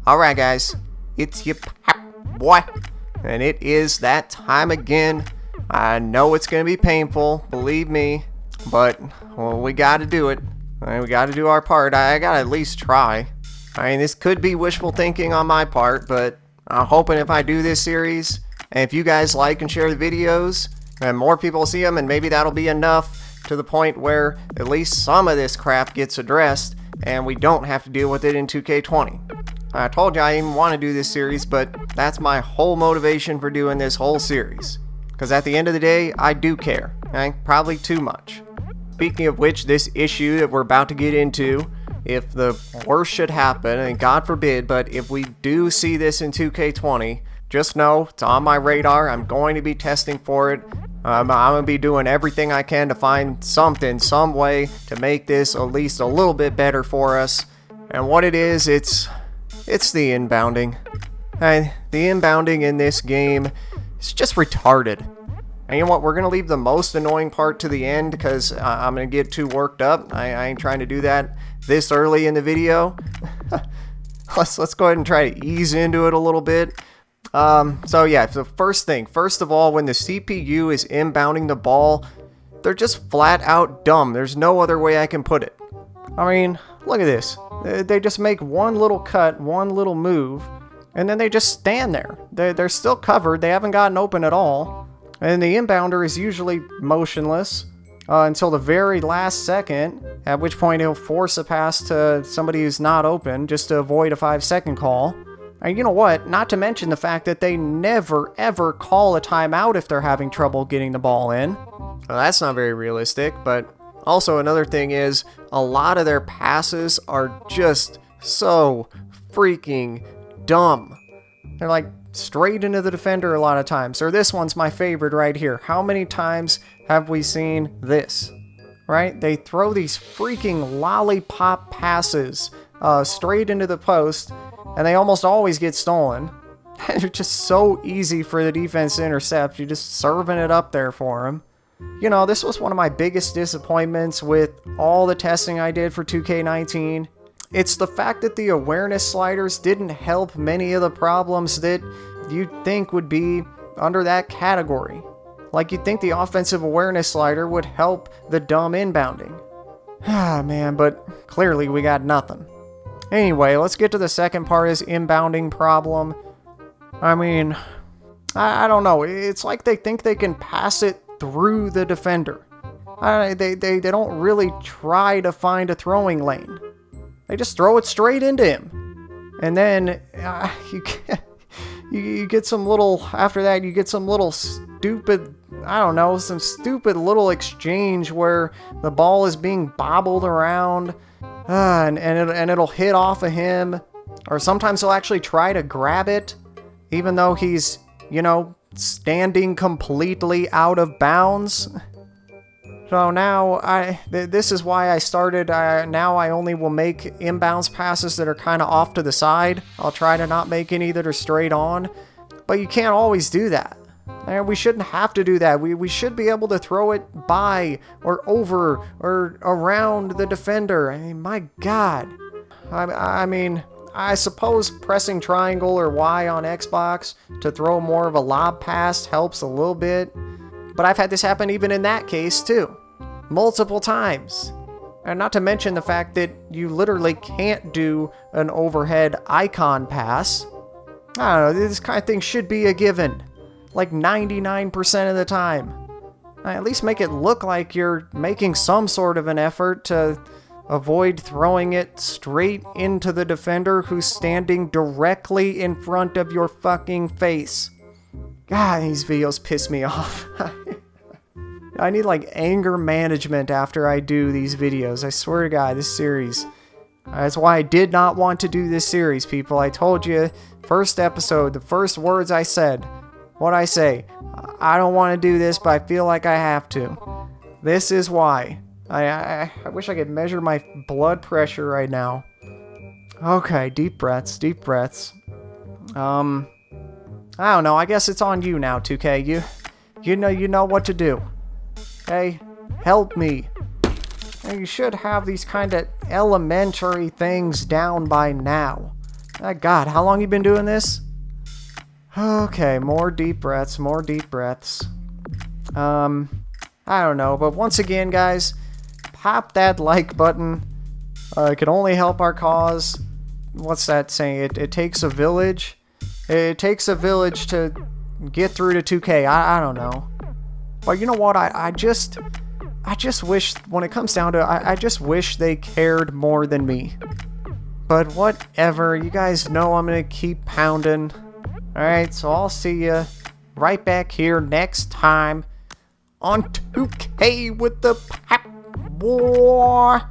Alright guys, it's your boy, and it is that time again. I know it's going to be painful, believe me, but well, we got to do it. We got to do our part. I got to at least try. I mean, this could be wishful thinking on my part, but I'm hoping if I do this series, and if you guys like and share the videos, and more people see them, and maybe that'll be enough to the point where at least some of this crap gets addressed, and we don't have to deal with it in 2K20. I told you I didn't want to do this series, but that's my whole motivation for doing this whole series. Because at the end of the day, I do care. Okay? Probably too much. Speaking of which, this issue that we're about to get into, if the worst should happen, and God forbid, but if we do see this in 2K20, just know it's on my radar. I'm going to be testing for it. I'm going to be doing everything I can to find something, some way to make this at least a little bit better for us. And what it is, it's the inbounding. And the inbounding in this game is just retarded. And you know what, we're going to leave the most annoying part to the end because I'm going to get too worked up. I ain't trying to do that this early in the video. Let's go ahead and try to ease into it a little bit. So yeah, the first of all, when the CPU is inbounding the ball, they're just flat out dumb. There's no other way I can put it. I mean, look at this. They just make one little cut, one little move, and then they just stand there. They're still covered. They haven't gotten open at all. And the inbounder is usually motionless until the very last second, at which point he'll force a pass to somebody who's not open just to avoid a 5-second call. And you know what? Not to mention the fact that they never ever call a timeout if they're having trouble getting the ball in. Well, that's not very realistic, but also another thing is a lot of their passes are just so freaking dumb. They're like straight into the defender a lot of times. Or this one's my favorite right here. How many times have we seen this? Right? They throw these freaking lollipop passes straight into the post, and they almost always get stolen. They're just so easy for the defense to intercept. You're just serving it up there for them. You know, this was one of my biggest disappointments with all the testing I did for 2K19. It's the fact that the awareness sliders didn't help many of the problems that you'd think would be under that category. Like you'd think the offensive awareness slider would help the dumb inbounding. Ah, man, but clearly we got nothing. Anyway, let's get to the second part, is inbounding problem. I mean, I don't know. It's like they think they can pass it through the defender. They don't really try to find a throwing lane. They just throw it straight into him. And then you get some little, after that, you get some little stupid, I don't know, some stupid little exchange where the ball is being bobbled around and it'll hit off of him. Or sometimes he'll actually try to grab it, even though he's, you know, standing completely out of bounds. So now this is why I started, now I only will make inbounds passes that are kind of off to the side. I'll try to not make any that are straight on, but you can't always do that. And we shouldn't have to do that. We should be able to throw it by or over or around the defender. I mean, my God. I mean, I suppose pressing triangle or Y on Xbox to throw more of a lob pass helps a little bit, but I've had this happen even in that case too. Multiple times. And not to mention the fact that you literally can't do an overhead icon pass. I don't know, this kind of thing should be a given. Like 99% of the time. At least make it look like you're making some sort of an effort to avoid throwing it straight into the defender who's standing directly in front of your fucking face. God, these videos piss me off. I need like anger management after I do these videos. I swear to God, this series. That's why I did not want to do this series, people. I told you, first episode, the first words I said. What'd I say? I don't want to do this, but I feel like I have to. This is why. I wish I could measure my blood pressure right now. Okay, deep breaths, deep breaths. I don't know. I guess it's on you now, 2K. You know what to do. Hey, help me. You should have these kind of elementary things down by now. My God, how long you been doing this? Okay, more deep breaths, more deep breaths. I don't know, but once again, guys, pop that like button. It can only help our cause. What's that saying? It takes a village. It takes a village to get through to 2K. I don't know. But you know what? I just wish, when it comes down to it, I just wish they cared more than me. But whatever. You guys know I'm going to keep pounding. Alright, so I'll see you right back here next time on 2K with the Popboy.